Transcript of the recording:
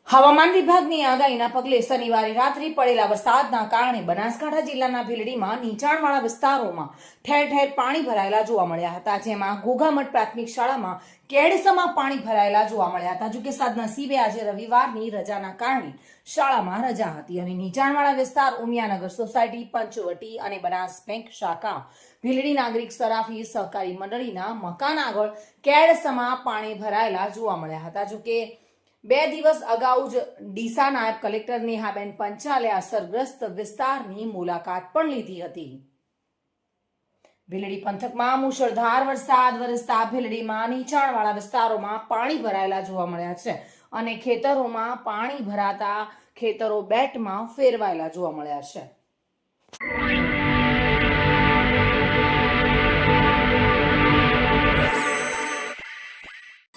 હવામાન વિભાગની આગાહીના પગલે શનિવારે રાત્રે પડેલા વરસાદના કારણે બનાસકાંઠા જિલ્લાના ભીલડીમાં નીચાણવાળા વિસ્તારોમાં ઠેર ઠેર પાણી ભરાયેલા જોવા મળ્યા હતા, જેમાં ઘોઘામઠ પ્રાથમિક શાળામાં કેડસમાં પાણી ભરાયેલા જોવા મળ્યા હતા। જોકે સદનસીબે આજે રવિવારની રજાના કારણે શાળામાં રજા હતી અને નીચાણવાળા વિસ્તાર ઉમિયાનગર સોસાયટી, પંચવટી અને બનાસ બેંક શાખા ભીલડી નાગરિક સરાફી સહકારી મંડળીના મકાન આગળ કેડસમાં પાણી ભરાયેલા જોવા મળ્યા હતા। જોકે 2 દિવસ અગાઉ જ ડીસા નાયબ કલેક્ટર નેહાબેન પંચાલે અસરગ્રસ્ત વિસ્તારની મુલાકાત પણ લીધી હતી। ભીલડી પંથકમાં મુશળધાર વરસાદ વરસતા ભીલડીમાં નીચાણવાળા વિસ્તારોમાં પાણી ભરાયેલા જોવા મળ્યા છે અને ખેતરોમાં પાણી ભરાતા ખેતરો બેટમાં ફેરવાયેલા જોવા મળ્યા છે।